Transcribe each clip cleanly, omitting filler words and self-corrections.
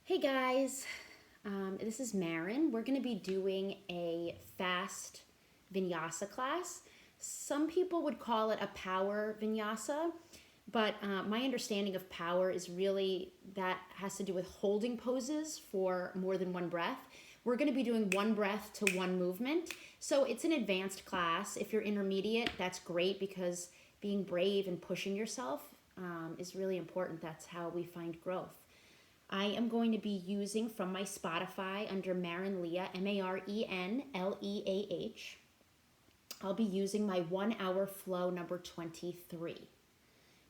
Hey guys, this is Maren. We're going to be doing a fast vinyasa class. Some people would call it a power vinyasa, but my understanding of power is really that has to do with holding poses for more than one breath. We're going to be doing one breath to one movement. So it's an advanced class. If you're intermediate, that's great because being brave and pushing yourself is really important. That's how we find growth. I am going to be using from my Spotify under Maren Leah, Marenleah. I'll be using my 1 hour flow number 23.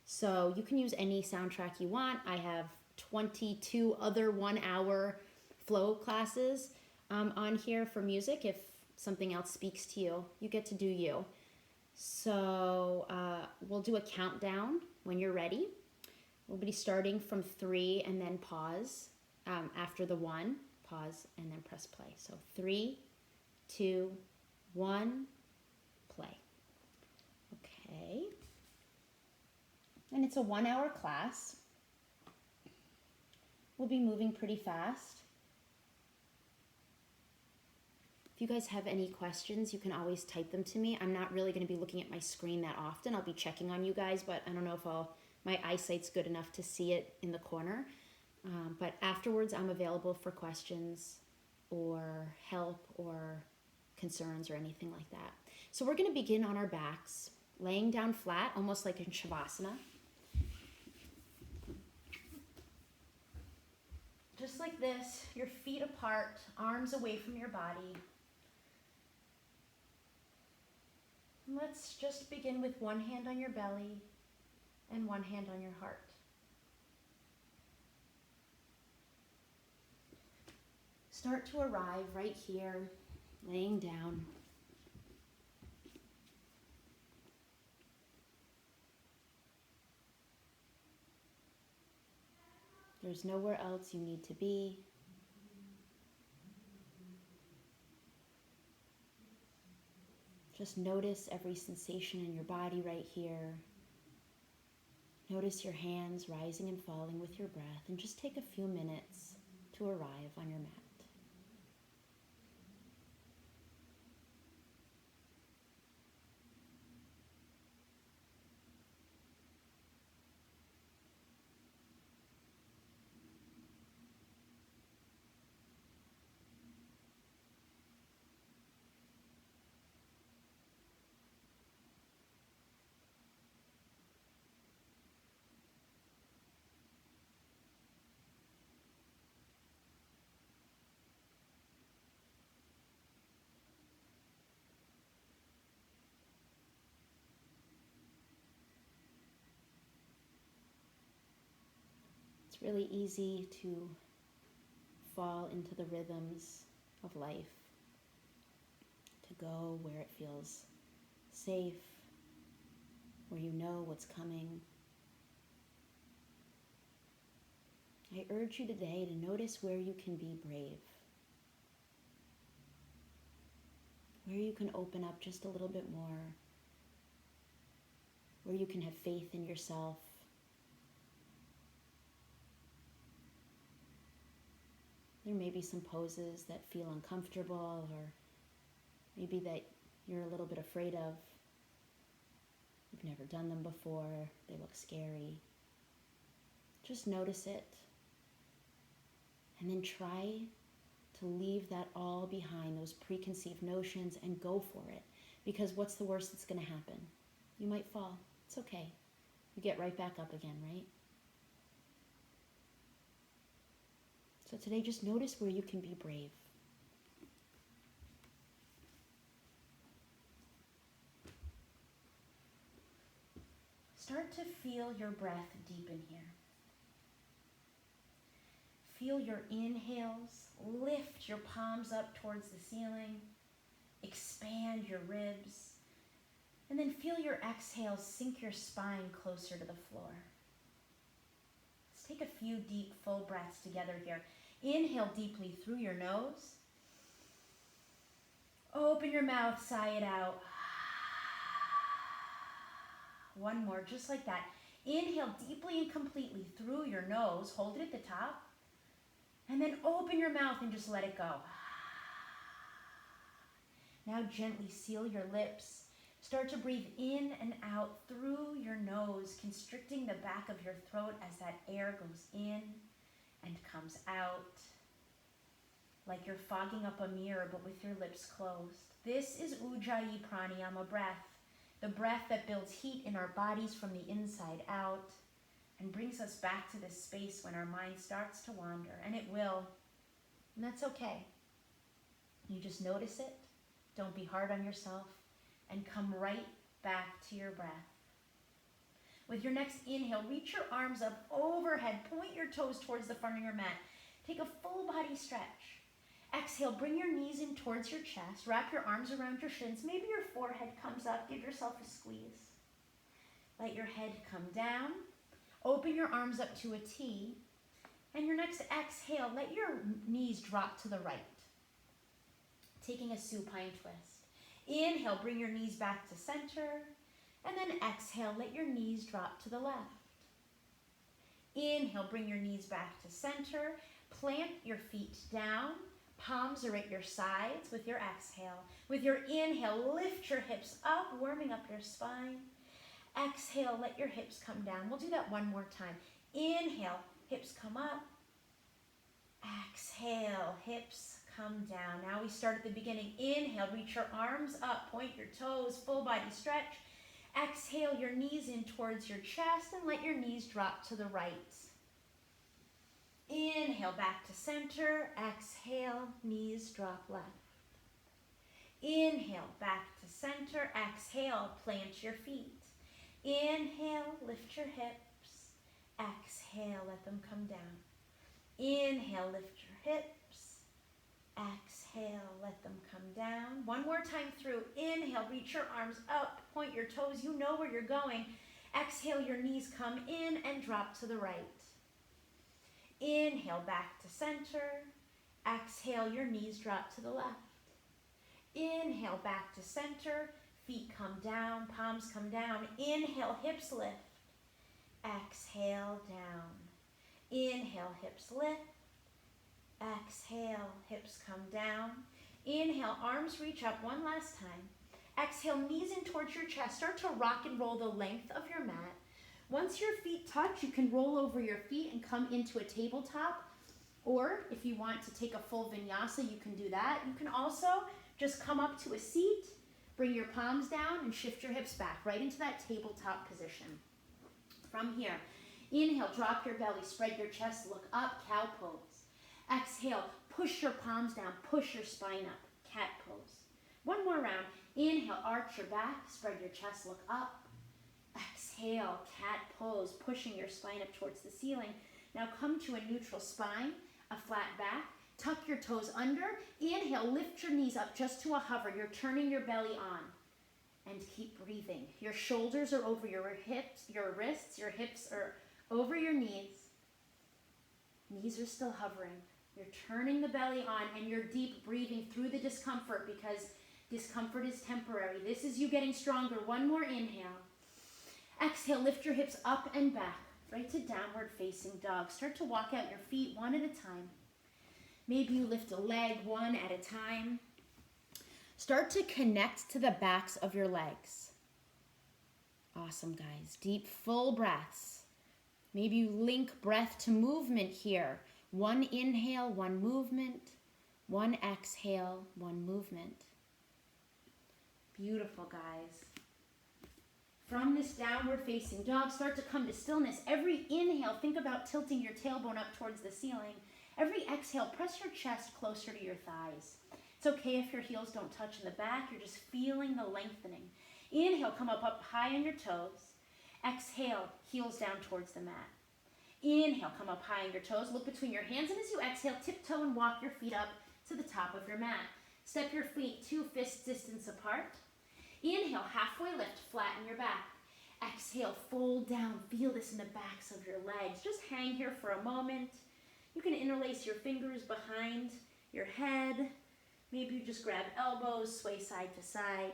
So you can use any soundtrack you want. I have 22 other 1 hour flow classes on here for music. If something else speaks to you, you get to do you. So we'll do a countdown when you're ready. We'll be starting from 3 and then pause after the 1. Pause and then press play. So 3, 2, 1, play. Okay. And it's a 1 hour class. We'll be moving pretty fast. If you guys have any questions, you can always type them to me. I'm not really going to be looking at my screen that often. I'll be checking on you guys, but I don't know if my eyesight's good enough to see it in the corner. But afterwards, I'm available for questions or help or concerns or anything like that. So we're going to begin on our backs, laying down flat, almost like in Shavasana. Just like this, your feet apart, arms away from your body. Let's just begin with one hand on your belly and one hand on your heart. Start to arrive right here, laying down. There's nowhere else you need to be. Just notice every sensation in your body right here. Notice your hands rising and falling with your breath, and just take a few minutes to arrive on your mat. It's really easy to fall into the rhythms of life, to go where it feels safe, where you know what's coming. I urge you today to notice where you can be brave, where you can open up just a little bit more, where you can have faith in yourself. There may be some poses that feel uncomfortable, or maybe that you're a little bit afraid of. You've never done them before, they look scary. Just notice it, and then try to leave that all behind, those preconceived notions, and go for it. Because what's the worst that's going to happen? You might fall. It's okay. You get right back up again, right? So today, just notice where you can be brave. Start to feel your breath deepen here. Feel your inhales, lift your palms up towards the ceiling, expand your ribs, and then feel your exhales sink your spine closer to the floor. Let's take a few deep, full breaths together here. Inhale deeply through your nose. Open your mouth, sigh it out. One more, just like that. Inhale deeply and completely through your nose. Hold it at the top. And then open your mouth and just let it go. Now gently seal your lips. Start to breathe in and out through your nose, constricting the back of your throat as that air goes in and comes out. Like you're fogging up a mirror, but with your lips closed. This is Ujjayi Pranayama breath, the breath that builds heat in our bodies from the inside out and brings us back to this space when our mind starts to wander, and it will, and that's okay. You just notice it, don't be hard on yourself, and come right back to your breath. With your next inhale, reach your arms up overhead, point your toes towards the front of your mat. Take a full body stretch. Exhale, bring your knees in towards your chest. Wrap your arms around your shins. Maybe your forehead comes up. Give yourself a squeeze. Let your head come down. Open your arms up to a T. And your next exhale, let your knees drop to the right. Taking a supine twist. Inhale, bring your knees back to center. And then exhale, let your knees drop to the left. Inhale, bring your knees back to center. Plant your feet down. Palms are at your sides with your exhale. With your inhale, lift your hips up, warming up your spine. Exhale, let your hips come down. We'll do that one more time. Inhale, hips come up. Exhale, hips come down. Now we start at the beginning. Inhale, reach your arms up, point your toes, full body stretch. Exhale, your knees in towards your chest and let your knees drop to the right. Inhale, back to center. Exhale, knees drop left. Inhale, back to center. Exhale, plant your feet. Inhale, lift your hips. Exhale, let them come down. Inhale, lift your hips. Exhale, let them come down. One more time through. Inhale, reach your arms up, point your toes. You know where you're going. Exhale, your knees come in and drop to the right. Inhale, back to center. Exhale, your knees drop to the left. Inhale, back to center. Feet come down, palms come down. Inhale, hips lift. Exhale, down. Inhale, hips lift. Exhale, hips come down. Inhale, arms reach up one last time. Exhale, knees in towards your chest. Start to rock and roll the length of your mat. Once your feet touch, you can roll over your feet and come into a tabletop. Or if you want to take a full vinyasa, you can do that. You can also just come up to a seat, bring your palms down, and shift your hips back right into that tabletop position. From here, inhale, drop your belly, spread your chest, look up, cow pose. Exhale, push your palms down, push your spine up, cat pose. One more round. Inhale, arch your back, spread your chest, look up. Exhale, cat pose, pushing your spine up towards the ceiling. Now come to a neutral spine, a flat back. Tuck your toes under. Inhale, lift your knees up just to a hover. You're turning your belly on. And keep breathing. Your shoulders are over your hips, your wrists, your hips are over your knees. Knees are still hovering. You're turning the belly on and you're deep breathing through the discomfort because discomfort is temporary. This is you getting stronger. One more inhale. Exhale, lift your hips up and back, right to downward facing dog. Start to walk out your feet one at a time. Maybe you lift a leg one at a time. Start to connect to the backs of your legs. Awesome, guys. Deep, full breaths. Maybe you link breath to movement here. One inhale, one movement. One exhale, one movement. Beautiful, guys. From this downward facing dog, start to come to stillness. Every inhale, think about tilting your tailbone up towards the ceiling. Every exhale, press your chest closer to your thighs. It's okay if your heels don't touch in the back. You're just feeling the lengthening. Inhale, come up high on your toes. Exhale, heels down towards the mat. Inhale, come up high on your toes. Look between your hands, and as you exhale, tiptoe and walk your feet up to the top of your mat. Step your feet 2 fist distance apart. Inhale, halfway lift, flatten your back. Exhale, fold down. Feel this in the backs of your legs. Just hang here for a moment. You can interlace your fingers behind your head. Maybe you just grab elbows, sway side to side.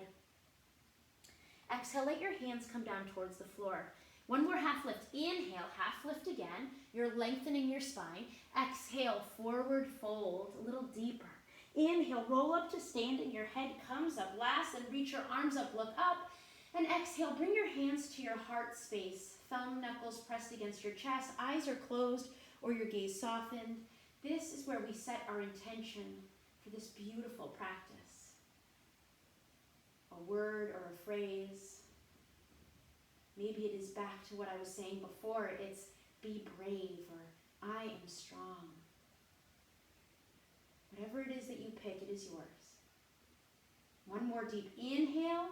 Exhale, let your hands come down towards the floor. One more half lift. Inhale, half lift again. You're lengthening your spine. Exhale, forward fold, a little deeper. Inhale, roll up to standing. Your head comes up. Last, and reach your arms up, look up. And exhale, bring your hands to your heart space. Thumb knuckles pressed against your chest. Eyes are closed or your gaze softened. This is where we set our intention for this beautiful practice. A word or a phrase. Maybe it is back to what I was saying before. It's be brave or I am strong. Whatever it is that you pick, it is yours. One more deep inhale.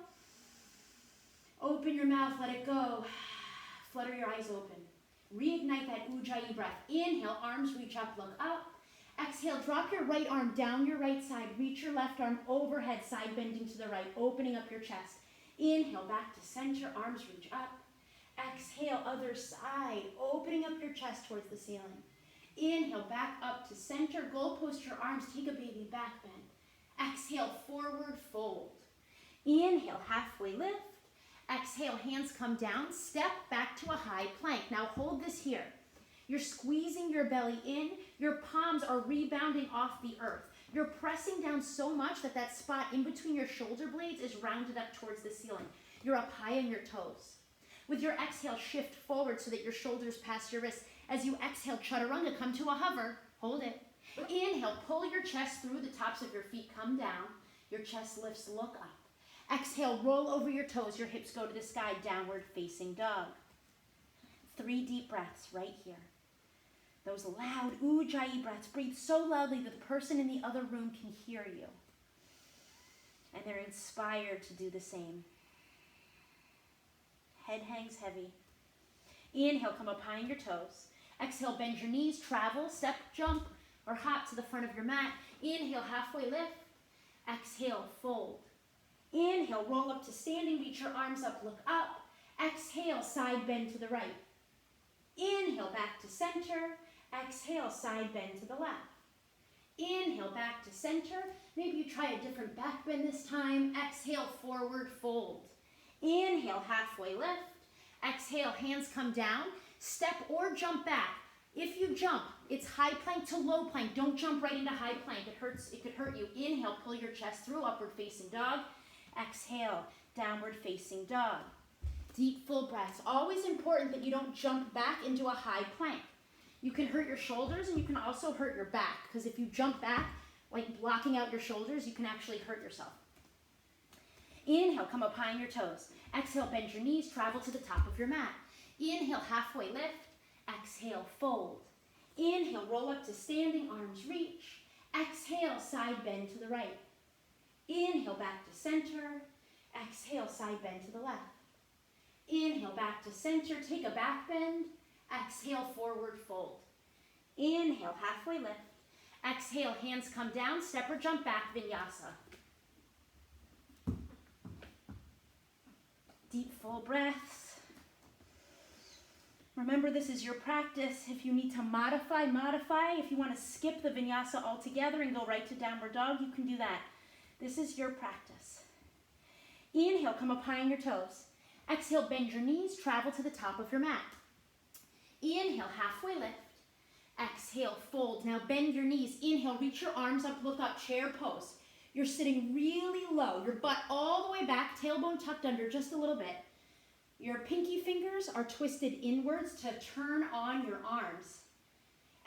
Open your mouth, let it go. Flutter your eyes open. Reignite that Ujjayi breath. Inhale, arms reach up, look up. Exhale, drop your right arm down your right side. Reach your left arm overhead, side bending to the right, opening up your chest. Inhale, back to center, arms reach up. Exhale, other side, opening up your chest towards the ceiling. Inhale, back up to center, goal post your arms, take a baby back bend. Exhale, forward fold. Inhale, halfway lift. Exhale, hands come down, step back to a high plank. Now hold this here. You're squeezing your belly in, your palms are rebounding off the earth. You're pressing down so much that that spot in between your shoulder blades is rounded up towards the ceiling. You're up high on your toes. With your exhale, shift forward so that your shoulders pass your wrists. As you exhale, chaturanga, come to a hover. Hold it. Inhale, pull your chest through, the tops of your feet come down. Your chest lifts, look up. Exhale, roll over your toes, your hips go to the sky, downward facing dog. 3 deep breaths right here. Those loud Ujjayi breaths. Breathe so loudly that the person in the other room can hear you. And they're inspired to do the same. Head hangs heavy. Inhale, come up high on your toes. Exhale, bend your knees, travel, step, jump, or hop to the front of your mat. Inhale, halfway lift. Exhale, fold. Inhale, roll up to standing, reach your arms up, look up. Exhale, side bend to the right. Inhale, back to center. Exhale, side bend to the left. Inhale, back to center. Maybe you try a different back bend this time. Exhale, forward fold. Inhale, halfway lift. Exhale, hands come down. Step or jump back. If you jump, it's high plank to low plank. Don't jump right into high plank. It hurts. It could hurt you. Inhale, pull your chest through, upward facing dog. Exhale, downward facing dog. Deep, full breaths. Always important that you don't jump back into a high plank. You can hurt your shoulders and you can also hurt your back, because if you jump back, like blocking out your shoulders, you can actually hurt yourself. Inhale, come up high on your toes. Exhale, bend your knees, travel to the top of your mat. Inhale, halfway lift. Exhale, fold. Inhale, roll up to standing, arms reach. Exhale, side bend to the right. Inhale, back to center. Exhale, side bend to the left. Inhale, back to center, take a back bend. Exhale, forward fold. Inhale, halfway lift. Exhale, hands come down, step or jump back, Vinyasa. Deep, full breaths. Remember, this is your practice. If you need to modify. If you want to skip the Vinyasa altogether and go right to downward dog, you can do that. This is your practice. Inhale, come up high on your toes. Exhale, bend your knees, travel to the top of your mat. Inhale, halfway lift. Exhale, fold. Now bend your knees. Inhale, reach your arms up, look up, chair pose. You're sitting really low, your butt all the way back, tailbone tucked under just a little bit. Your pinky fingers are twisted inwards to turn on your arms.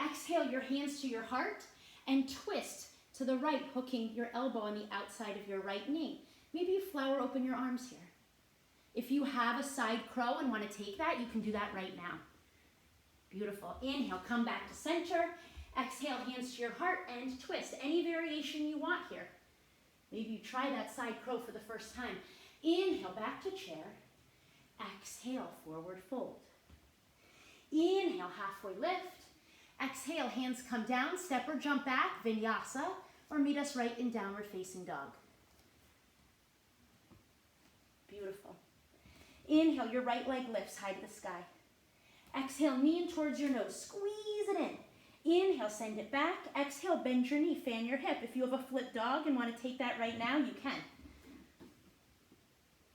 Exhale, your hands to your heart and twist to the right, hooking your elbow on the outside of your right knee. Maybe you flower open your arms here. If you have a side crow and want to take that, you can do that right now. Beautiful. Inhale, come back to center. Exhale, hands to your heart and twist. Any variation you want here. Maybe you try that side crow for the first time. Inhale, back to chair. Exhale, forward fold. Inhale, halfway lift. Exhale, hands come down, step or jump back, Vinyasa, or meet us right in downward facing dog. Beautiful. Inhale, your right leg lifts high to the sky. Exhale, knee in towards your nose, squeeze it in. Inhale, send it back. Exhale, bend your knee, fan your hip. If you have a flip dog and want to take that right now, you can.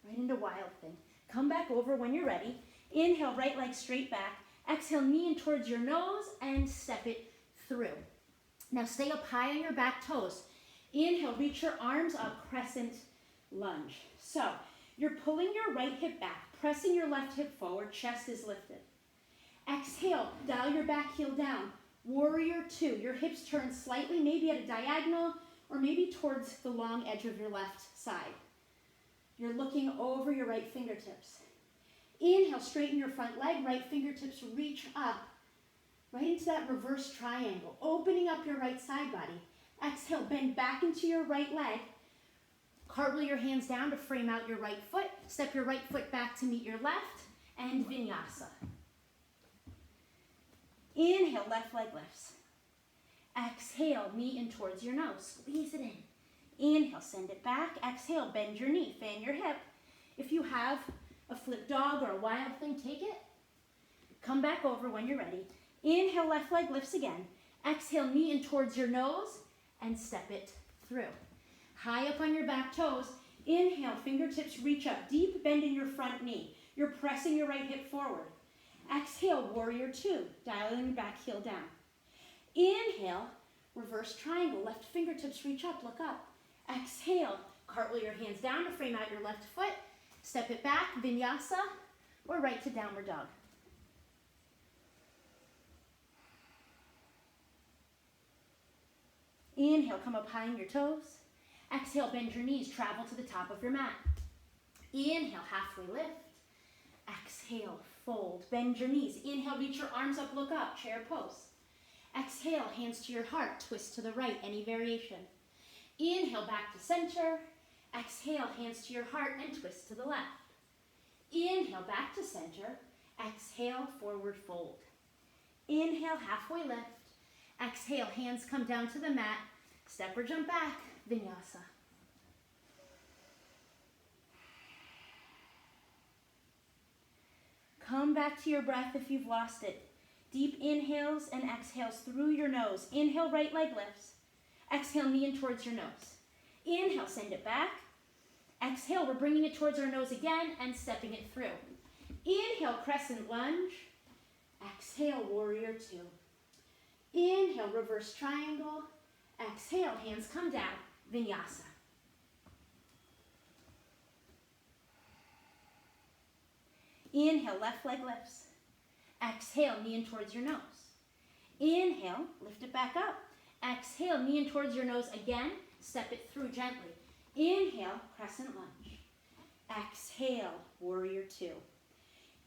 Right into wild thing. Come back over when you're ready. Inhale, right leg straight back. Exhale, knee in towards your nose and step it through. Now stay up high on your back toes. Inhale, reach your arms up, crescent lunge. So you're pulling your right hip back, pressing your left hip forward, chest is lifted. Exhale, dial your back heel down. Warrior two, your hips turn slightly, maybe at a diagonal or maybe towards the long edge of your left side. You're looking over your right fingertips. Inhale, straighten your front leg, right fingertips reach up, right into that reverse triangle, opening up your right side body. Exhale, bend back into your right leg. Cartwheel your hands down to frame out your right foot. Step your right foot back to meet your left, and Vinyasa. Inhale, left leg lifts. Exhale, knee in towards your nose. Squeeze it in. Inhale, send it back. Exhale, bend your knee, fan your hip. If you have a flip dog or a wild thing, take it. Come back over when you're ready. Inhale, left leg lifts again. Exhale, knee in towards your nose and step it through. High up on your back toes. Inhale, fingertips reach up. Deep bend in your front knee. You're pressing your right hip forward. Exhale, warrior two. Dialing your back heel down. Inhale, reverse triangle. Left fingertips reach up, look up. Exhale, cartwheel your hands down to frame out your left foot. Step it back, Vinyasa, or right to downward dog. Inhale, come up high on your toes. Exhale, bend your knees, travel to the top of your mat. Inhale, halfway lift. Exhale, fold, bend your knees. Inhale, reach your arms up, look up, chair pose. Exhale, hands to your heart, twist to the right, any variation. Inhale, back to center. Exhale, hands to your heart and twist to the left. Inhale, back to center. Exhale, forward fold. Inhale, halfway lift. Exhale, hands come down to the mat. Step or jump back, Vinyasa. Come back to your breath if you've lost it. Deep inhales and exhales through your nose. Inhale, right leg lifts. Exhale, knee in towards your nose. Inhale, send it back. Exhale, we're bringing it towards our nose again and stepping it through. Inhale, crescent lunge. Exhale, warrior two. Inhale, reverse triangle. Exhale, hands come down, Vinyasa. Inhale, left leg lifts. Exhale, knee in towards your nose. Inhale, lift it back up. Exhale, knee in towards your nose again. Step it through gently. Inhale, crescent lunge. Exhale, warrior two.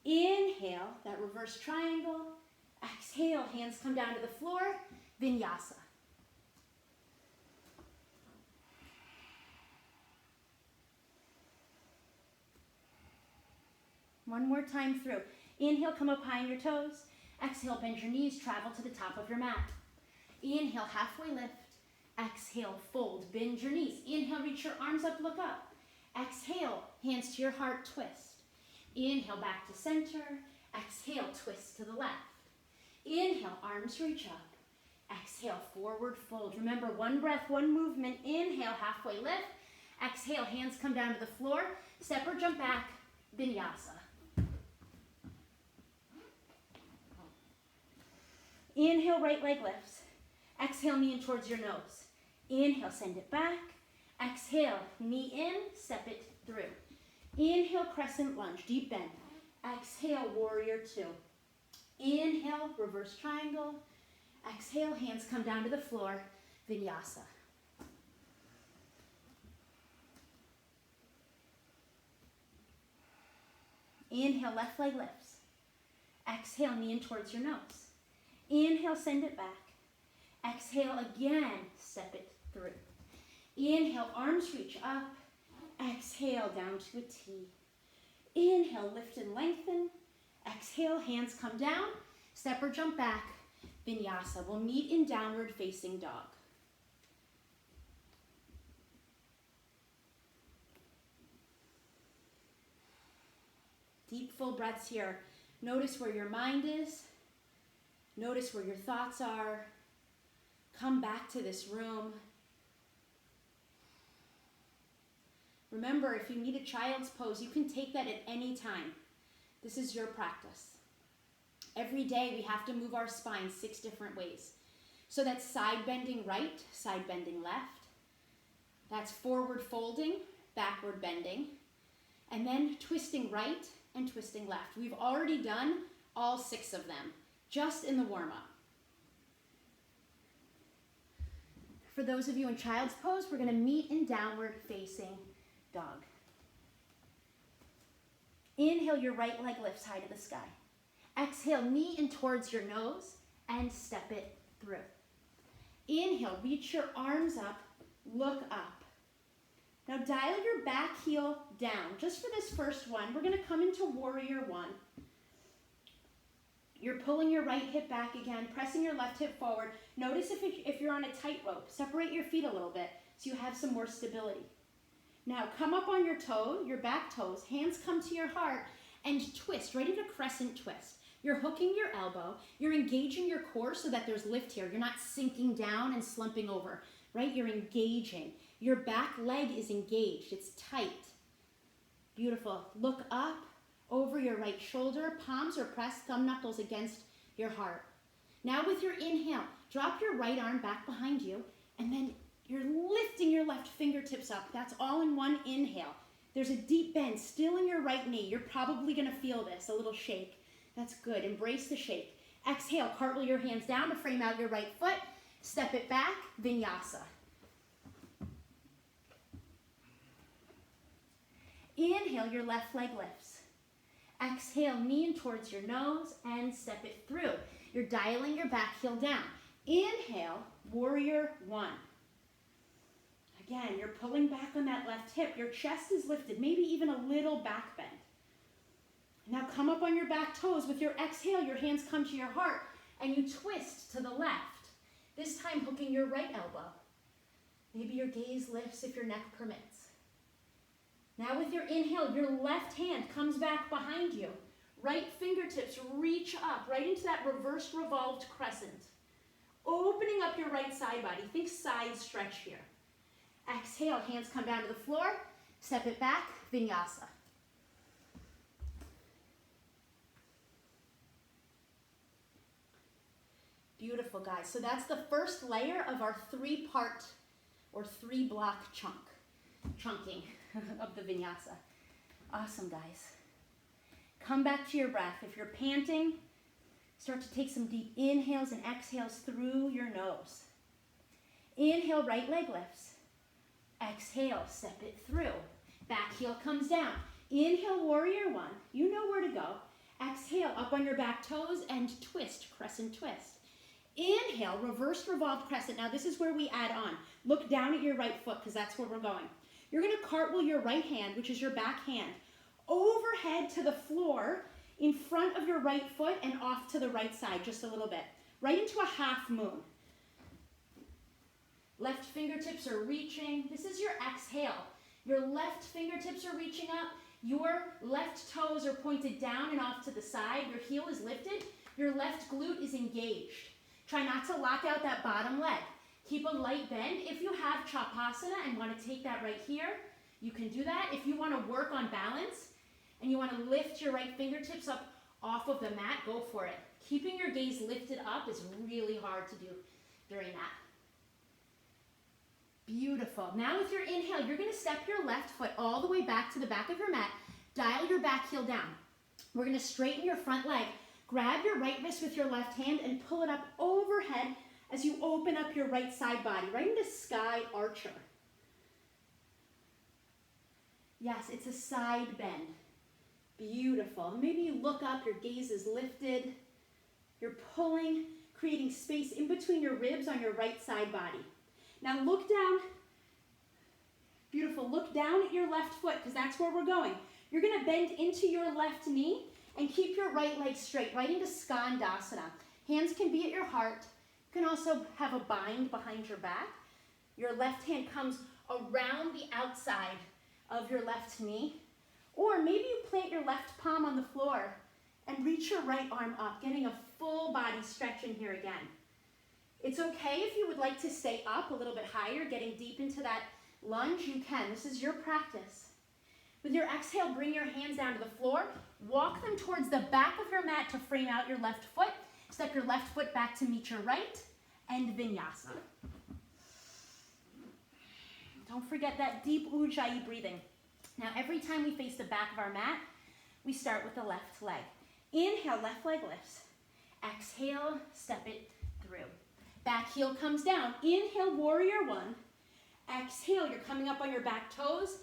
Inhale, that reverse triangle. Exhale, hands come down to the floor, Vinyasa. One more time through. Inhale, come up high on your toes. Exhale, bend your knees, travel to the top of your mat. Inhale, halfway lift. Exhale, fold, bend your knees. Inhale, reach your arms up, look up. Exhale, hands to your heart, twist. Inhale, back to center. Exhale, twist to the left. Inhale, arms reach up. Exhale, forward fold. Remember, one breath, one movement. Inhale, halfway lift. Exhale, hands come down to the floor. Step or jump back, Vinyasa. Inhale, right leg lifts. Exhale, knee in towards your nose. Inhale, send it back. Exhale, knee in, step it through. Inhale, crescent lunge, deep bend. Exhale, warrior two. Inhale, reverse triangle. Exhale, hands come down to the floor, Vinyasa. Inhale, left leg lifts. Exhale, knee in towards your nose. Inhale, send it back. Exhale again, step it through. Inhale, arms reach up. Exhale, down to a T. Inhale, lift and lengthen. Exhale, hands come down. Step or jump back, Vinyasa. We'll meet in downward facing dog. Deep, full breaths here. Notice where your mind is. Notice where your thoughts are. Come back to this room. Remember, if you need a child's pose, you can take that at any time. This is your practice. Every day we have to move our spine 6 different ways. So that's side bending right, side bending left. That's forward folding, backward bending. And then twisting right and twisting left. We've already done all 6 of them, just in the warm-up. For those of you in child's pose, we're going to meet in downward facing dog. Inhale, your right leg lifts high to the sky. Exhale, knee in towards your nose and step it through. Inhale, reach your arms up, look up. Now dial your back heel down. Just for this first one, we're going to come into warrior one. You're pulling your right hip back again, pressing your left hip forward. Notice if you're on a tightrope, separate your feet a little bit so you have some more stability. Now come up on your toe, your back toes, hands come to your heart and twist, right into crescent twist. You're hooking your elbow, you're engaging your core so that there's lift here. You're not sinking down and slumping over, right? You're engaging. Your back leg is engaged, it's tight. Beautiful. Look up over your right shoulder, palms are pressed, thumb knuckles against your heart. Now with your inhale, drop your right arm back behind you, and then you're lifting your left fingertips up. That's all in one inhale. There's a deep bend still in your right knee. You're probably gonna feel this, a little shake. That's good, embrace the shake. Exhale, cartwheel your hands down to frame out your right foot, step it back, Vinyasa. Inhale, your left leg lifts. Exhale, knee in towards your nose and step it through. You're dialing your back heel down. Inhale, warrior one. Again, you're pulling back on that left hip. Your chest is lifted, maybe even a little back bend. Now come up on your back toes. With your exhale, your hands come to your heart and you twist to the left. This time hooking your right elbow. Maybe your gaze lifts if your neck permits. Now with your inhale, your left hand comes back behind you. Right fingertips reach up right into that reversed revolved crescent. Opening up your right side body. Think side stretch here. Exhale, hands come down to the floor. Step it back, Vinyasa. Beautiful, guys. So that's the first layer of our 3-part or 3-block chunking of the Vinyasa. Awesome, guys. Come back to your breath. If you're panting, start to take some deep inhales and exhales through your nose. Inhale, right leg lifts. Exhale, step it through. Back heel comes down. Inhale, warrior one. You know where to go. Exhale, up on your back toes and twist, crescent twist. Inhale, reversed revolved crescent. Now this is where we add on. Look down at your right foot because that's where we're going. You're going to cartwheel your right hand, which is your back hand, overhead to the floor in front of your right foot and off to the right side just a little bit. Right into a half moon. Left fingertips are reaching. This is your exhale. Your left fingertips are reaching up. Your left toes are pointed down and off to the side. Your heel is lifted. Your left glute is engaged. Try not to lock out that bottom leg. Keep a light bend. If you have Chapasana and want to take that right here, you can do that. If you want to work on balance and you want to lift your right fingertips up off of the mat, go for it. Keeping your gaze lifted up is really hard to do during that. Beautiful. Now with your inhale, you're going to step your left foot all the way back to the back of your mat. Dial your back heel down. We're going to straighten your front leg. Grab your right wrist with your left hand and pull it up overhead as you open up your right side body, right into sky archer. Yes, it's a side bend. Beautiful. Maybe you look up, your gaze is lifted. You're pulling, creating space in between your ribs on your right side body. Now look down. Beautiful. Look down at your left foot because that's where we're going. You're going to bend into your left knee and keep your right leg straight, right into Skandasana. Hands can be at your heart. You can also have a bind behind your back. Your left hand comes around the outside of your left knee. Or maybe you plant your left palm on the floor and reach your right arm up, getting a full body stretch in here again. It's okay if you would like to stay up a little bit higher, getting deep into that lunge, you can. This is your practice. With your exhale, bring your hands down to the floor. Walk them towards the back of your mat to frame out your left foot. Step your left foot back to meet your right, and Vinyasa. Don't forget that deep Ujjayi breathing. Now, every time we face the back of our mat, we start with the left leg. Inhale, left leg lifts. Exhale, step it through. Back heel comes down. Inhale, warrior one. Exhale, you're coming up on your back toes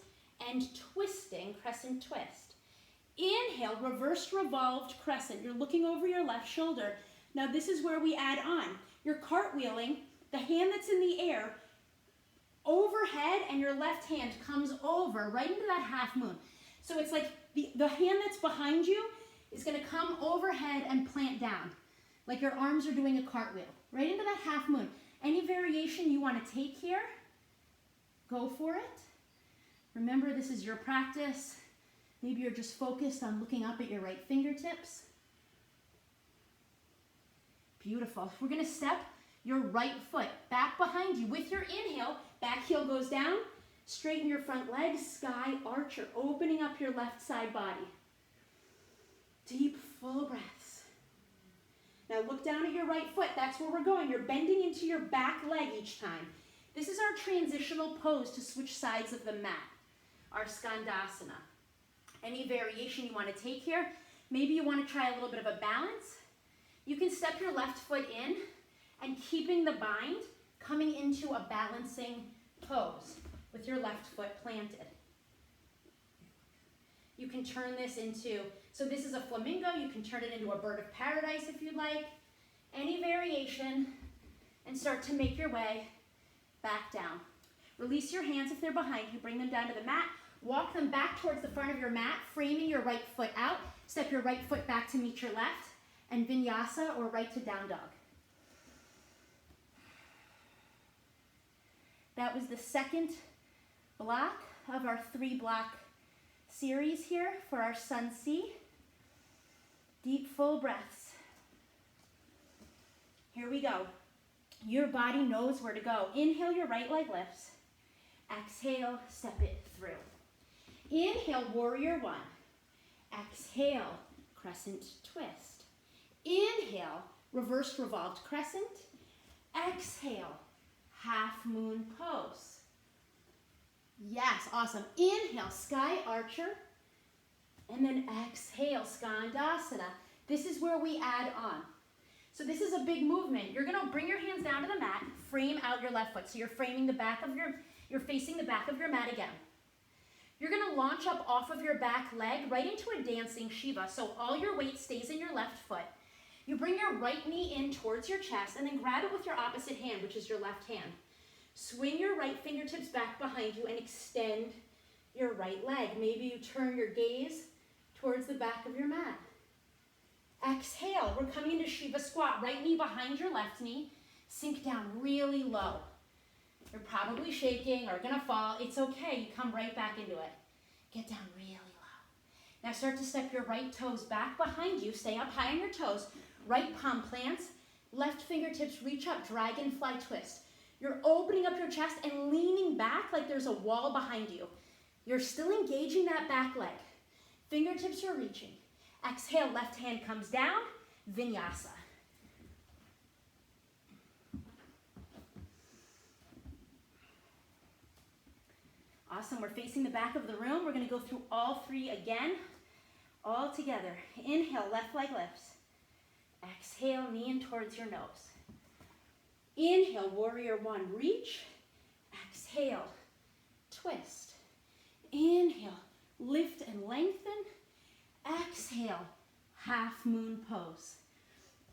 and twisting, crescent twist. Inhale, reversed revolved crescent. You're looking over your left shoulder. Now this is where we add on. You're cartwheeling, the hand that's in the air overhead, and your left hand comes over right into that half moon. So it's like the hand that's behind you is going to come overhead and plant down, like your arms are doing a cartwheel, right into that half moon. Any variation you want to take here, go for it. Remember, this is your practice. Maybe you're just focused on looking up at your right fingertips. Beautiful. We're going to step your right foot back behind you. With your inhale, back heel goes down. Straighten your front leg, sky archer, opening up your left side body. Deep, full breaths. Now look down at your right foot. That's where we're going. You're bending into your back leg each time. This is our transitional pose to switch sides of the mat, our Skandasana. Any variation you want to take here, maybe you want to try a little bit of a balance. You can step your left foot in and keeping the bind, coming into a balancing pose with your left foot planted. You can turn this into, so this is a flamingo, you can turn it into a bird of paradise if you'd like. Any variation, and start to make your way back down. Release your hands if they're behind you, bring them down to the mat. Walk them back towards the front of your mat, framing your right foot out. Step your right foot back to meet your left, and Vinyasa or right to down dog. That was the second block of our 3-block series here for our Sun C. Deep, full breaths. Here we go. Your body knows where to go. Inhale, your right leg lifts. Exhale, step it through. Inhale, warrior one. Exhale, crescent twist. Inhale, reversed revolved crescent. Exhale, half moon pose. Yes, awesome. Inhale, sky archer. And then exhale, Skandasana. This is where we add on. So this is a big movement. You're gonna bring your hands down to the mat, frame out your left foot. So you're framing the back of you're facing the back of your mat again. You're gonna launch up off of your back leg right into a dancing Shiva. So all your weight stays in your left foot. You bring your right knee in towards your chest and then grab it with your opposite hand, which is your left hand. Swing your right fingertips back behind you and extend your right leg. Maybe you turn your gaze towards the back of your mat. Exhale, we're coming into Shiva squat. Right knee behind your left knee. Sink down really low. You're probably shaking or gonna fall. It's okay, you come right back into it. Get down really low. Now start to step your right toes back behind you. Stay up high on your toes. Right palm plants. Left fingertips reach up, dragonfly twist. You're opening up your chest and leaning back like there's a wall behind you. You're still engaging that back leg. Fingertips are reaching. Exhale, left hand comes down, Vinyasa. Awesome, we're facing the back of the room. We're gonna go through all three again, all together. Inhale, left leg lifts. Exhale, knee in towards your nose. Inhale, warrior one, reach. Exhale, twist. Inhale, lift and lengthen. Exhale, half moon pose.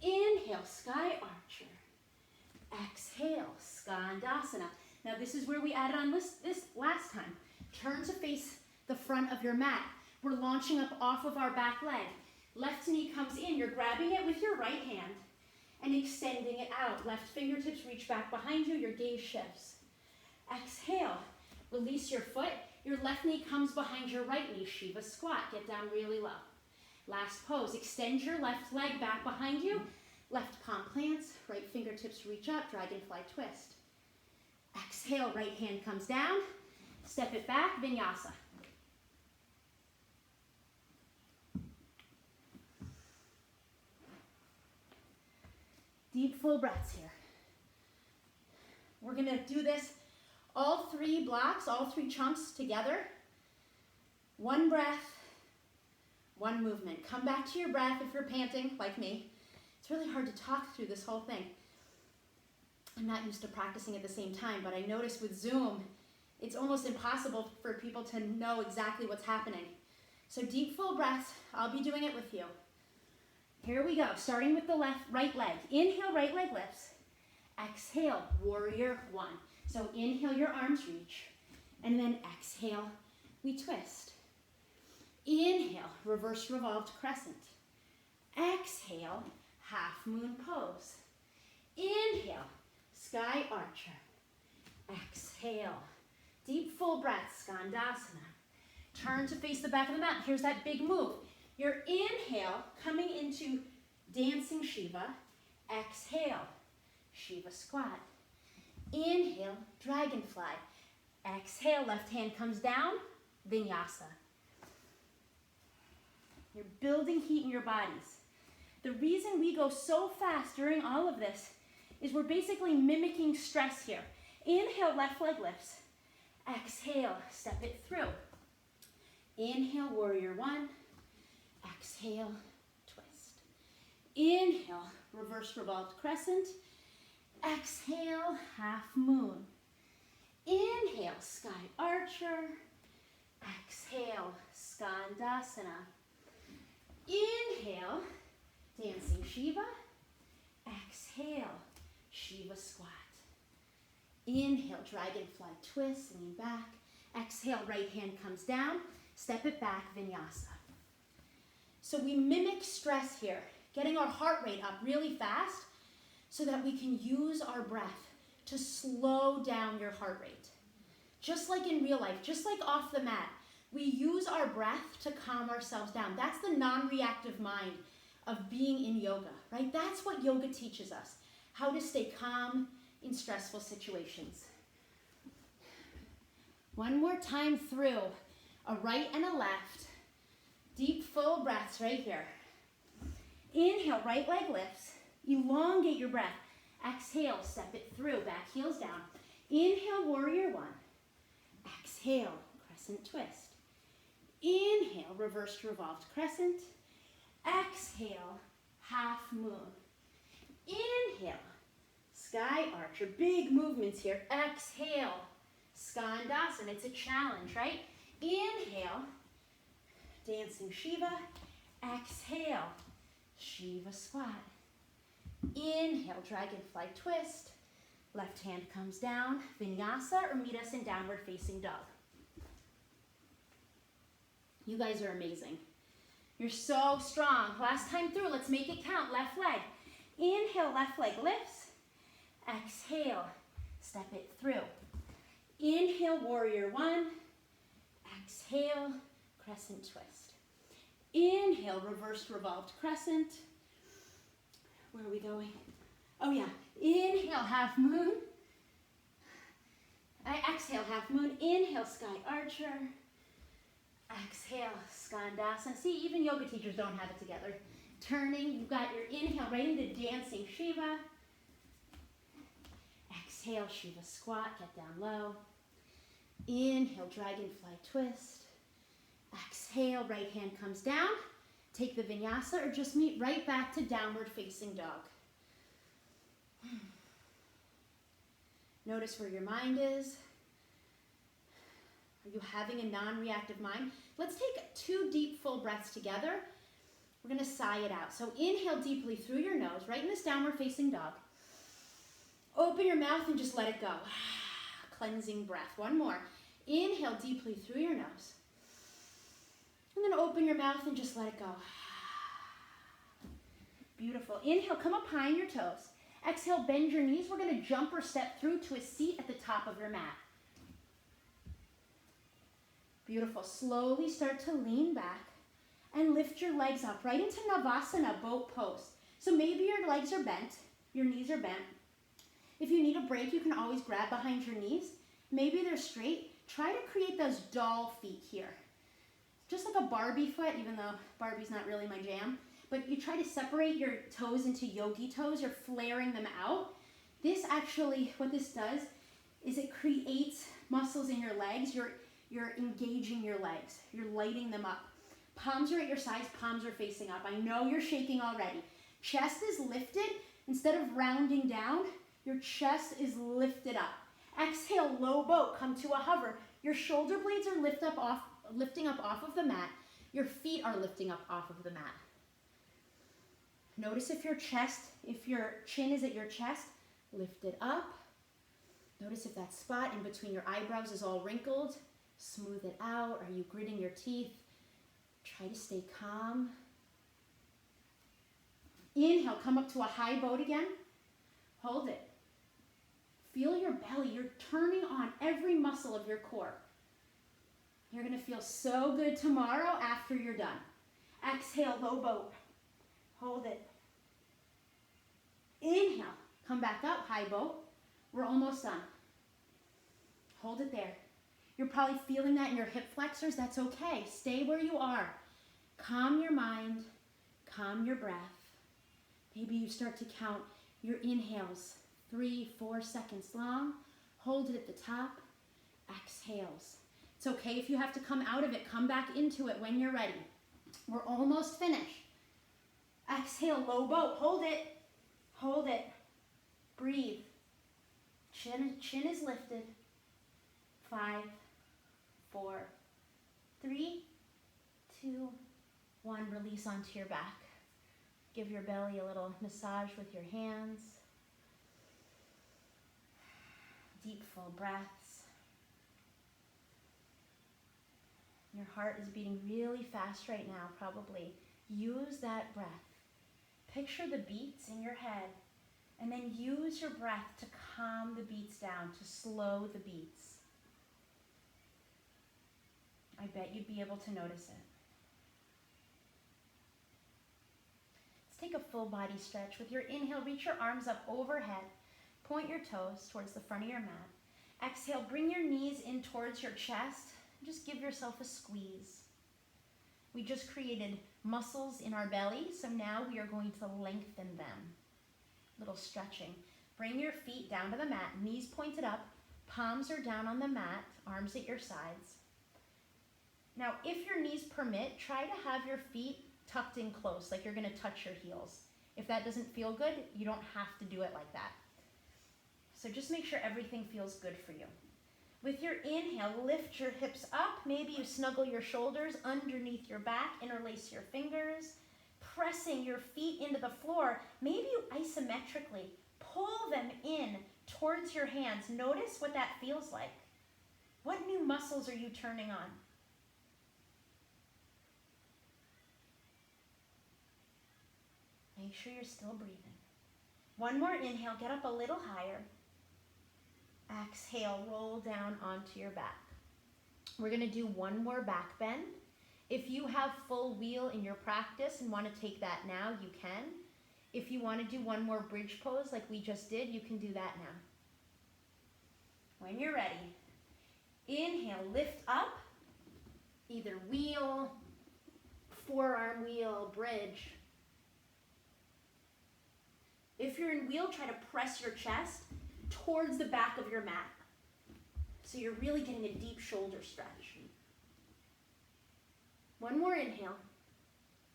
Inhale, sky archer. Exhale, Skandasana. Now this is where we added on this last time. Turn to face the front of your mat. We're launching up off of our back leg. Left knee comes in. You're grabbing it with your right hand and extending it out. Left fingertips reach back behind you. Your gaze shifts. Exhale, release your foot. Your left knee comes behind your right knee, Shiva squat. Get down really low. Last pose, extend your left leg back behind you. Left palm plants, right fingertips reach up, dragonfly twist. Exhale, right hand comes down. Step it back, Vinyasa. Deep, full breaths here. We're gonna do this all 3 blocks, all 3 chunks together. 1 breath, 1 movement. Come back to your breath if you're panting, like me. It's really hard to talk through this whole thing. I'm not used to practicing at the same time, but I noticed with Zoom, it's almost impossible for people to know exactly what's happening. So deep, full breaths. I'll be doing it with you. Here we go, starting with the right leg. Inhale, right leg lifts. Exhale, warrior 1. So inhale, your arms reach. And then exhale, we twist. Inhale, reverse revolved crescent. Exhale, half moon pose. Inhale, sky archer. Exhale, deep full breath, skandasana. Turn to face the back of the mat. Here's that big move. Your inhale, coming into dancing Shiva. Exhale, Shiva squat. Inhale, dragonfly. Exhale, left hand comes down, Vinyasa. You're building heat in your bodies. The reason we go so fast during all of this is we're basically mimicking stress here. Inhale, left leg lifts. Exhale, step it through. Inhale, warrior 1. Exhale, twist. Inhale, reverse revolved crescent. Exhale, half moon. Inhale, sky archer. Exhale, skandasana. Inhale, dancing Shiva. Exhale, Shiva squat. Inhale, dragonfly twist, lean back. Exhale, right hand comes down. Step it back, Vinyasa. So we mimic stress here, getting our heart rate up really fast so that we can use our breath to slow down your heart rate. Just like in real life, just like off the mat, we use our breath to calm ourselves down. That's the non-reactive mind of being in yoga, right? That's what yoga teaches us, how to stay calm in stressful situations. One more time through, a right and a left. Deep, full breaths right here. Inhale, right leg lifts. Elongate your breath. Exhale, step it through, back heels down. Inhale, warrior 1. Exhale, crescent twist. Inhale, reversed revolved crescent. Exhale, half moon. Inhale, sky archer. Big movements here. Exhale, skandasana. It's a challenge, right? Inhale, dancing Shiva. Exhale, Shiva squat. Inhale, dragonfly twist. Left hand comes down, Vinyasa, or meet us in downward facing dog. You guys are amazing. You're so strong. Last time through, let's make it count. Left leg. Inhale, left leg lifts. Exhale, step it through. Inhale, warrior 1. Exhale, crescent twist. Inhale, reversed revolved crescent. Where are we going? Oh yeah, inhale, half moon. Exhale, half moon. Inhale, sky archer. Exhale, skandasana. See, even yoga teachers don't have it together. Turning, you've got your inhale right into dancing Shiva. Exhale, Shiva squat, get down low. Inhale, dragonfly twist. Exhale, right hand comes down. Take the vinyasa or just meet right back to downward facing dog. Notice where your mind is. Are you having a non-reactive mind? Let's take 2 deep, full breaths together. We're going to sigh it out. So inhale deeply through your nose, right in this downward facing dog. Open your mouth and just let it go. Cleansing breath. One more. Inhale deeply through your nose. And then open your mouth and just let it go. Beautiful. Inhale, come up high on your toes. Exhale, bend your knees. We're going to jump or step through to a seat at the top of your mat. Beautiful. Slowly start to lean back and lift your legs up right into Navasana, boat pose. So maybe your legs are bent, your knees are bent. If you need a break, you can always grab behind your knees. Maybe they're straight. Try to create those doll feet here. Just like a Barbie foot, even though Barbie's not really my jam. but you try to separate your toes into yogi toes. You're flaring them out. This actually, what this does is it creates muscles in your legs. You're engaging your legs. You're lighting them up. Palms are at your sides, palms are facing up. I know you're shaking already. Chest is lifted. Instead of rounding down, your chest is lifted up. Exhale, low boat, come to a hover. Your shoulder blades are lifting up off of the mat. Your feet are lifting up off of the mat. Notice if your chin is at your chest, lift it up. Notice if that spot in between your eyebrows is all wrinkled. Smooth it out. Are you gritting your teeth? Try to stay calm. Inhale, come up to a high boat again. Hold it. Feel your belly. You're turning on every muscle of your core. You're going to feel so good tomorrow after you're done. Exhale, low boat. Hold it. Inhale, come back up, high boat. We're almost done. Hold it there. You're probably feeling that in your hip flexors. That's okay. Stay where you are. Calm your mind. Calm your breath. Maybe you start to count your inhales, 3-4 seconds long. Hold it at the top. Exhales. It's okay if you have to come out of it. Come back into it when you're ready. We're almost finished. Exhale, low boat. Hold it. Hold it. Breathe. Chin is lifted. 5, 4, 3, 2, 1. Release onto your back. Give your belly a little massage with your hands. Deep, full breaths. Your heart is beating really fast right now, probably. Use that breath. Picture the beats in your head, and then use your breath to calm the beats down, to slow the beats. I bet you'd be able to notice it. Let's take a full body stretch. With your inhale, reach your arms up overhead. Point your toes towards the front of your mat. Exhale, bring your knees in towards your chest. Just give yourself a squeeze. We just created muscles in our belly, so now we are going to lengthen them. Little stretching. Bring your feet down to the mat, knees pointed up, palms are down on the mat, arms at your sides. Now, if your knees permit, try to have your feet tucked in close, like you're going to touch your heels. If that doesn't feel good, you don't have to do it like that. So just make sure everything feels good for you. With your inhale, lift your hips up. Maybe you snuggle your shoulders underneath your back, interlace your fingers, pressing your feet into the floor. Maybe you isometrically pull them in towards your hands. Notice what that feels like. What new muscles are you turning on? Make sure you're still breathing. One more inhale, get up a little higher. Exhale, roll down onto your back. We're going to do one more back bend. If you have full wheel in your practice and want to take that now, you can. If you want to do one more bridge pose like we just did, you can do that now. When you're ready, inhale, lift up, either wheel, forearm wheel, bridge. If you're in wheel, try to press your chest towards the back of your mat. So you're really getting a deep shoulder stretch. One more inhale.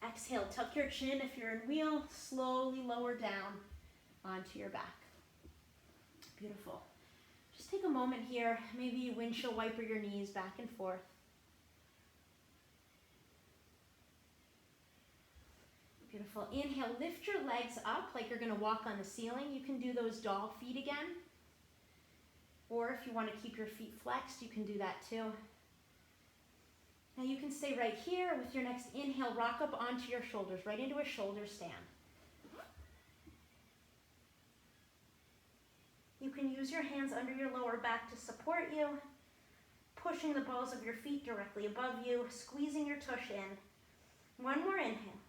Exhale, tuck your chin if you're in wheel. Slowly lower down onto your back. Beautiful. Just take a moment here. Maybe you windshield wiper your knees back and forth. Beautiful. Inhale, lift your legs up like you're going to walk on the ceiling. You can do those doll feet again. Or if you want to keep your feet flexed, you can do that too. Now you can stay right here. With your next inhale, rock up onto your shoulders, right into a shoulder stand. You can use your hands under your lower back to support you, pushing the balls of your feet directly above you, squeezing your tush in. One more inhale.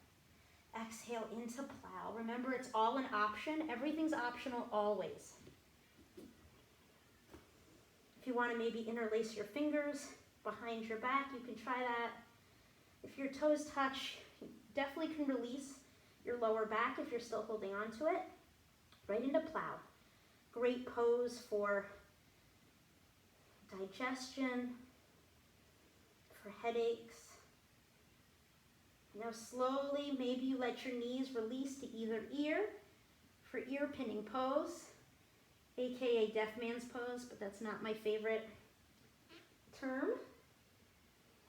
Exhale into plow. Remember, it's all an option. Everything's optional always. If you want to maybe interlace your fingers behind your back, you can try that. If your toes touch, you definitely can release your lower back if you're still holding on to it, right into plow. Great pose for digestion, for headaches. Now slowly, maybe you let your knees release to either ear for ear pinning pose, aka deaf man's pose, but that's not my favorite term.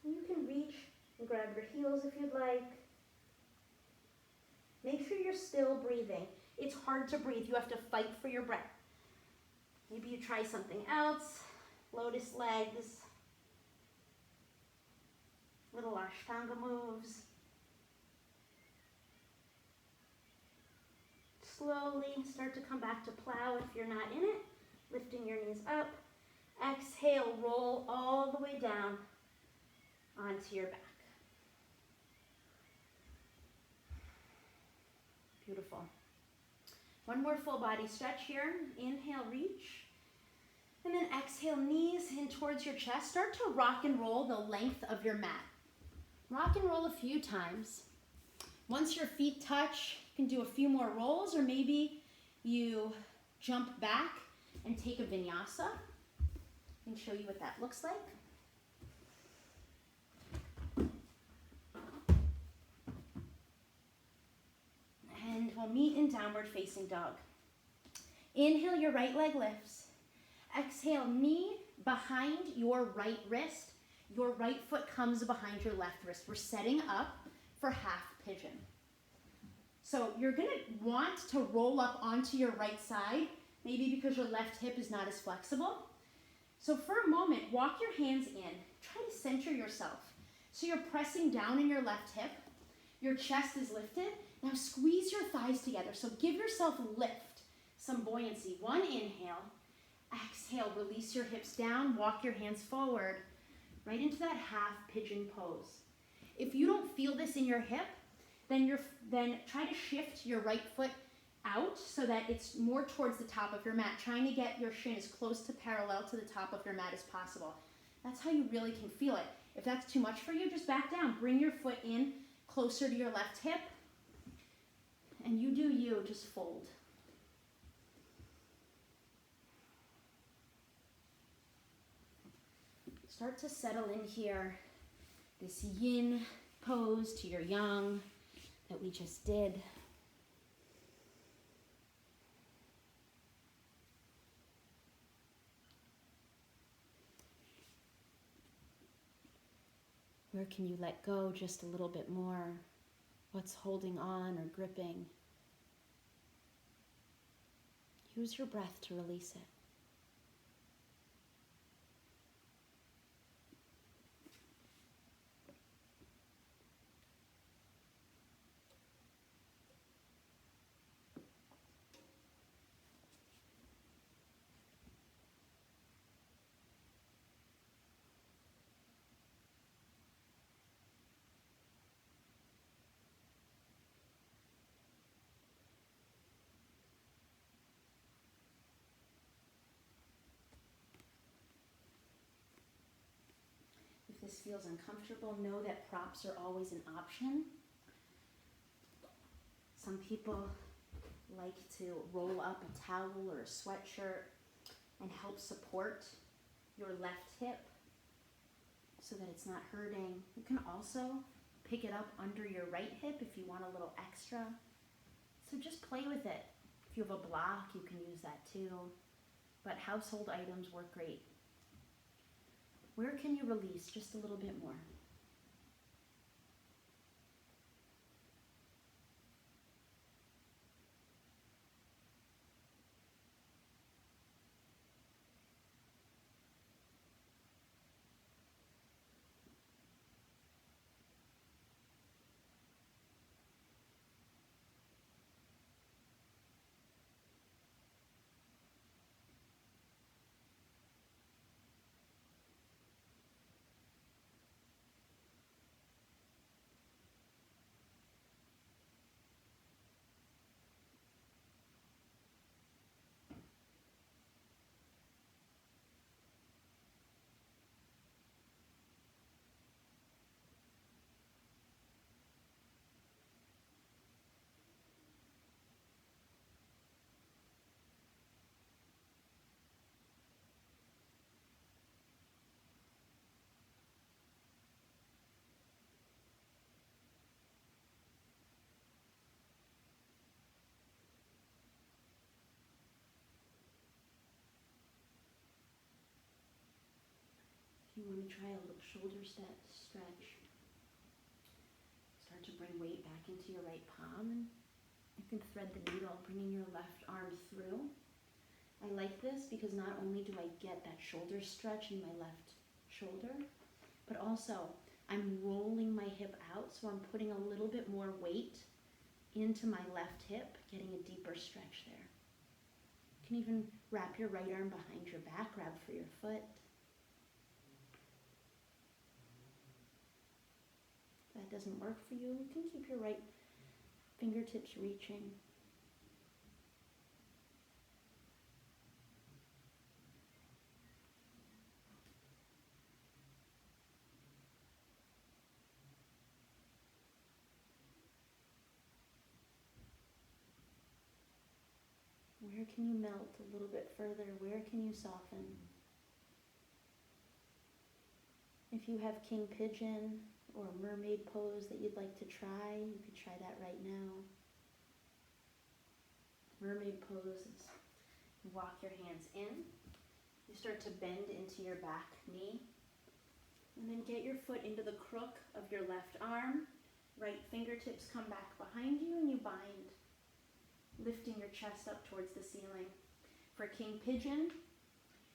You can reach and grab your heels if you'd like. Make sure you're still breathing. It's hard to breathe. You have to fight for your breath. Maybe you try something else. Lotus legs, little Ashtanga moves. Slowly start to come back to plow if you're not in it, lifting your knees up. Exhale, roll all the way down onto your back. Beautiful. One more full body stretch here. Inhale, reach. And then exhale, knees in towards your chest. Start to rock and roll the length of your mat. Rock and roll a few times. Once your feet touch, you can do a few more rolls, or maybe you jump back and take a vinyasa. I can show you what that looks like. And we'll meet in downward facing dog. Inhale, your right leg lifts. Exhale, knee behind your right wrist. Your right foot comes behind your left wrist. We're setting up for half pigeon. So you're gonna want to roll up onto your right side, maybe because your left hip is not as flexible. So for a moment, walk your hands in. Try to center yourself. So you're pressing down in your left hip. Your chest is lifted. Now squeeze your thighs together. So give yourself a lift, some buoyancy. One inhale. Exhale, release your hips down. Walk your hands forward, right into that half pigeon pose. If you don't feel this in your hip, then try to shift your right foot out so that it's more towards the top of your mat, trying to get your shin as close to parallel to the top of your mat as possible. That's how you really can feel it. If that's too much for you, just back down. Bring your foot in closer to your left hip, and you do you, just fold. Start to settle in here, this yin pose to your yang that we just did. Where can you let go just a little bit more? What's holding on or gripping? Use your breath to release it. If this feels uncomfortable, know that props are always an option. Some people like to roll up a towel or a sweatshirt and help support your left hip so that it's not hurting. You can also pick it up under your right hip if you want a little extra. So just play with it. If you have a block, you can use that too. But household items work great. Where can you release just a little bit more? You want to try a little shoulder stretch. Start to bring weight back into your right palm, and you can thread the needle, bringing your left arm through. I like this because not only do I get that shoulder stretch in my left shoulder, but also I'm rolling my hip out, so I'm putting a little bit more weight into my left hip, getting a deeper stretch there. You can even wrap your right arm behind your back, grab for your foot. If that doesn't work for you, you can keep your right fingertips reaching. Where can you melt a little bit further? Where can you soften? If you have king pigeon or mermaid pose that you'd like to try, you could try that right now. Mermaid pose is you walk your hands in, you start to bend into your back knee, and then get your foot into the crook of your left arm. Right fingertips come back behind you and you bind, lifting your chest up towards the ceiling. For king pigeon,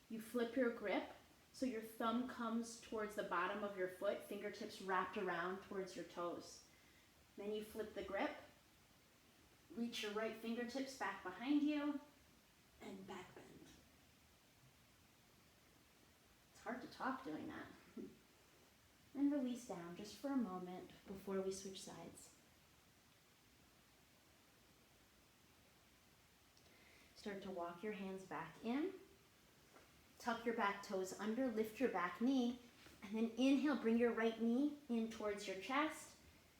you flip your grip so your thumb comes towards the bottom of your foot, fingertips wrapped around towards your toes. Then you flip the grip, reach your right fingertips back behind you, and back bend. It's hard to talk doing that. And release down just for a moment before we switch sides. Start to walk your hands back in. Tuck your back toes under, lift your back knee, and then inhale, bring your right knee in towards your chest,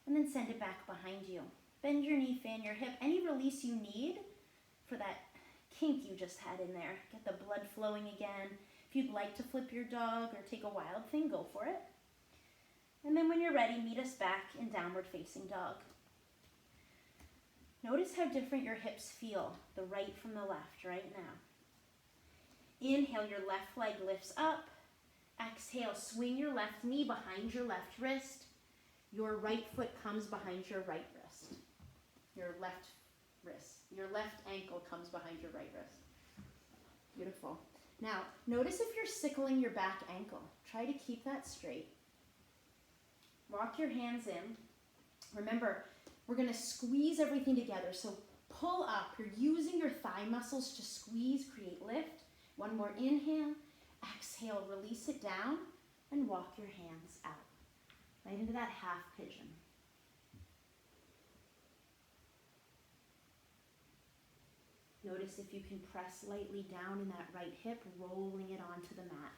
and then send it back behind you. Bend your knee, fan your hip. Any release you need for that kink you just had in there. Get the blood flowing again. If you'd like to flip your dog or take a wild thing, go for it. And then when you're ready, meet us back in downward facing dog. Notice how different your hips feel, the right from the left right now. Inhale, your left leg lifts up. Exhale, swing your left knee behind your left wrist. Your right foot comes behind your right wrist. Your left ankle comes behind your right wrist. Beautiful. Now, notice if you're sickling your back ankle. Try to keep that straight. Walk your hands in. Remember, we're going to squeeze everything together. So pull up. You're using your thigh muscles to squeeze, create lift. One more inhale. Exhale, release it down, and walk your hands out. Right into that half pigeon. Notice if you can press lightly down in that right hip, rolling it onto the mat.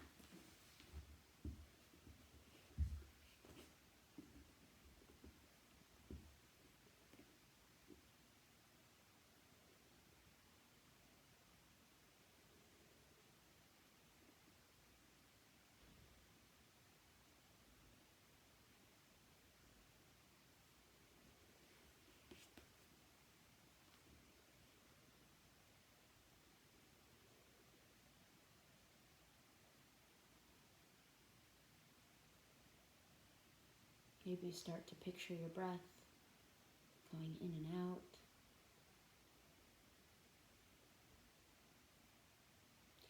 Maybe you start to picture your breath going in and out.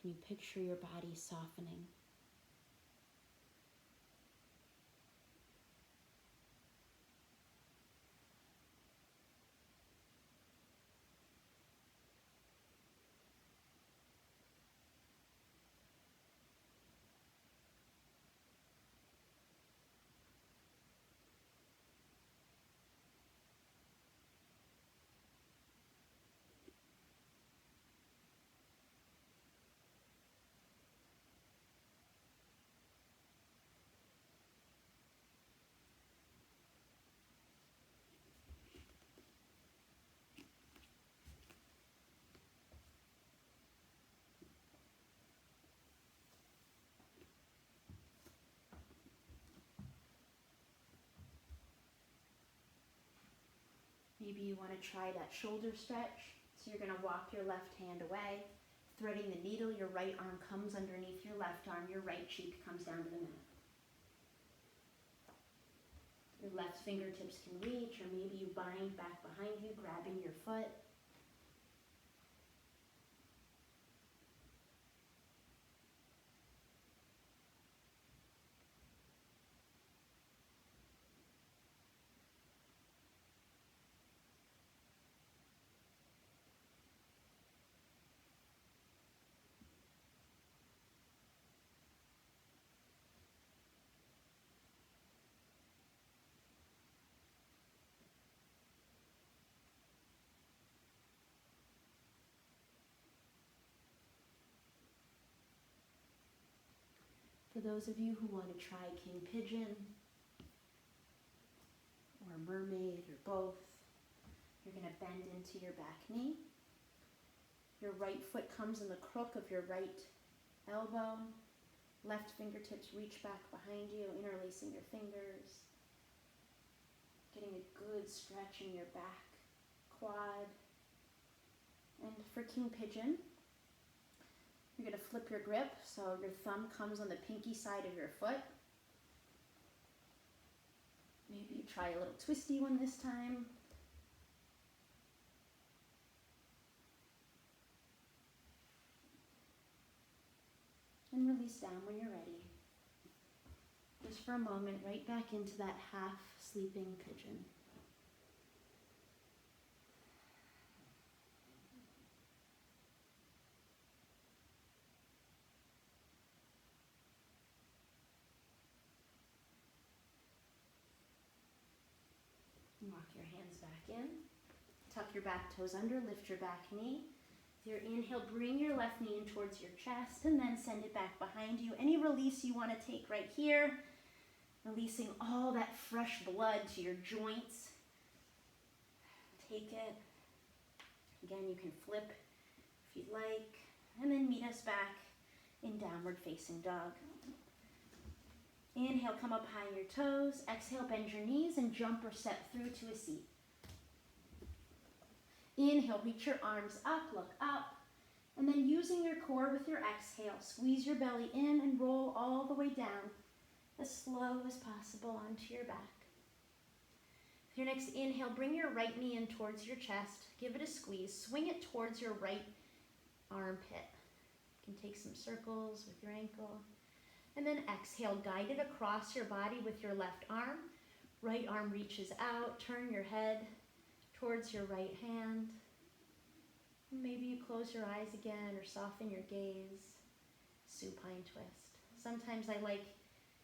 Can you picture your body softening? Maybe you want to try that shoulder stretch. So you're going to walk your left hand away, threading the needle. Your right arm comes underneath your left arm. Your right cheek comes down to the mat. Your left fingertips can reach, or maybe you bind back behind you, grabbing your foot. For those of you who want to try King Pigeon or Mermaid or both, you're going to bend into your back knee. Your right foot comes in the crook of your right elbow. Left fingertips reach back behind you, interlacing your fingers. Getting a good stretch in your back, quad. And for King Pigeon, you're going to flip your grip so your thumb comes on the pinky side of your foot. Maybe you try a little twisty one this time. And release down when you're ready. Just for a moment, right back into that half sleeping pigeon. Walk your hands back in. Tuck your back toes under, lift your back knee. With your inhale, bring your left knee in towards your chest and then send it back behind you. Any release you want to take right here, releasing all that fresh blood to your joints. Take it. Again, you can flip if you'd like, and then meet us back in downward facing dog. Inhale, come up high on your toes. Exhale, bend your knees and jump or step through to a seat. Inhale, reach your arms up, look up. And then using your core with your exhale, squeeze your belly in and roll all the way down as slow as possible onto your back. With your next inhale, bring your right knee in towards your chest. Give it a squeeze. Swing it towards your right armpit. You can take some circles with your ankle. And then exhale, guide it across your body with your left arm. Right arm reaches out. Turn your head towards your right hand. Maybe you close your eyes again or soften your gaze. Supine twist. Sometimes I like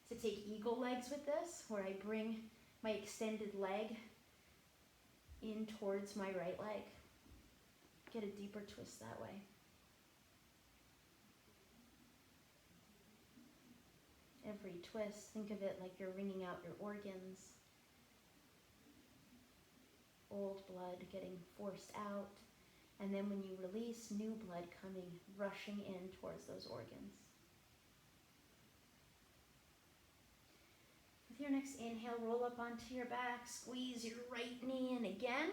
to take eagle legs with this, where I bring my extended leg in towards my right leg. Get a deeper twist that way. Every twist, think of it like you're wringing out your organs. Old blood getting forced out. And then when you release, new blood coming, rushing in towards those organs. With your next inhale, roll up onto your back, squeeze your right knee in again,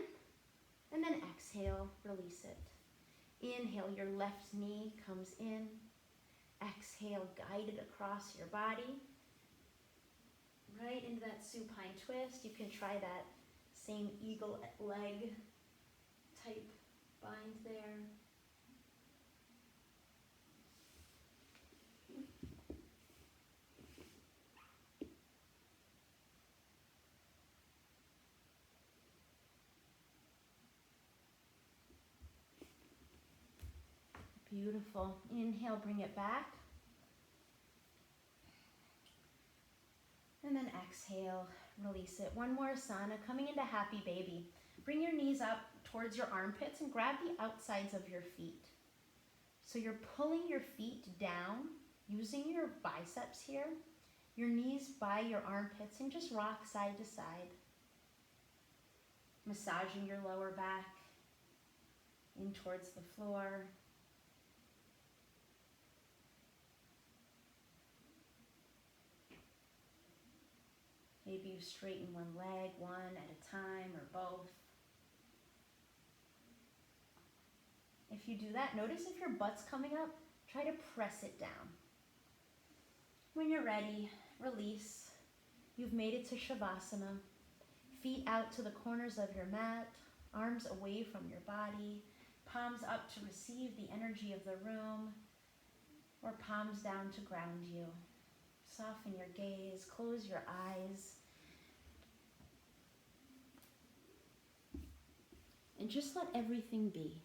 and then exhale, release it. Inhale, your left knee comes in. Exhale, guide it across your body. Right into that supine twist. You can try that same eagle leg type bind there. Beautiful. Inhale, bring it back. And then exhale, release it. One more asana, coming into happy baby. Bring your knees up towards your armpits and grab the outsides of your feet. So you're pulling your feet down, using your biceps here, your knees by your armpits, and just rock side to side. Massaging your lower back in towards the floor. Maybe you straighten one leg, one at a time, or both. If you do that, notice if your butt's coming up, try to press it down. When you're ready, release. You've made it to Shavasana. Feet out to the corners of your mat, arms away from your body, palms up to receive the energy of the room, or palms down to ground you. Soften your gaze, close your eyes, and just let everything be.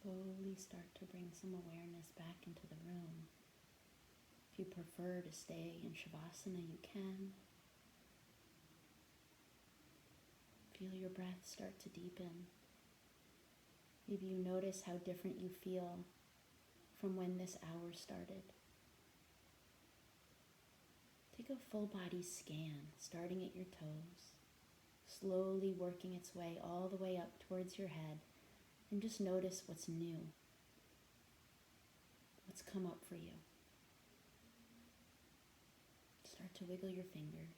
Slowly start to bring some awareness back into the room. If you prefer to stay in Shavasana, you can. Feel your breath start to deepen. Maybe you notice how different you feel from when this hour started. Take a full body scan, starting at your toes, slowly working its way all the way up towards your head, and just notice what's new, what's come up for you. Start to wiggle your fingers,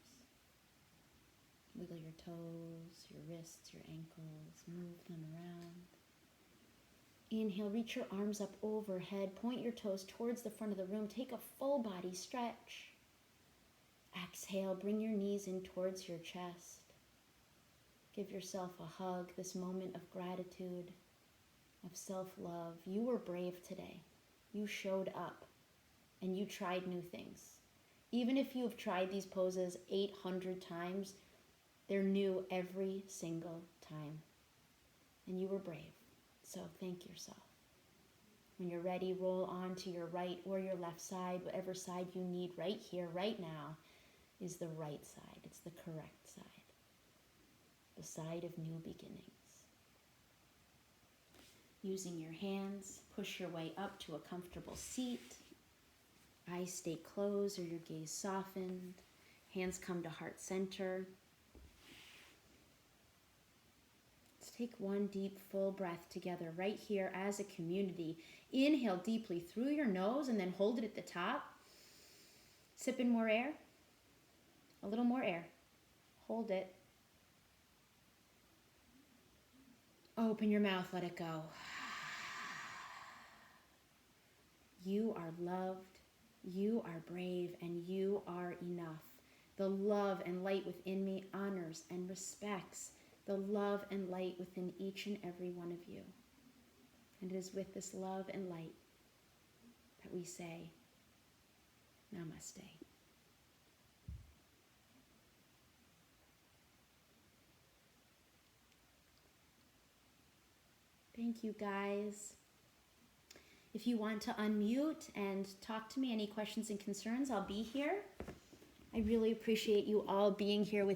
wiggle your toes, your wrists, your ankles, move them around. Inhale, reach your arms up overhead, point your toes towards the front of the room, take a full body stretch. Exhale, bring your knees in towards your chest. Give yourself a hug, this moment of gratitude, of self-love. You were brave today. You showed up and you tried new things. Even if you have tried these poses 800 times, they're new every single time. And you were brave. So thank yourself. When you're ready, roll on to your right or your left side, whatever side you need right here, right now, is the right side. It's the correct side. The side of new beginnings. Using your hands, push your way up to a comfortable seat. Eyes stay closed or your gaze softened. Hands come to heart center. Let's take one deep, full breath together right here as a community. Inhale deeply through your nose and then hold it at the top. Sip in more air. A little more air. Hold it. Open your mouth, let it go. You are loved, you are brave, and you are enough. The love and light within me honors and respects the love and light within each and every one of you. And it is with this love and light that we say, Namaste. Thank you, guys. If you want to unmute and talk to me, any questions and concerns, I'll be here. I really appreciate you all being here with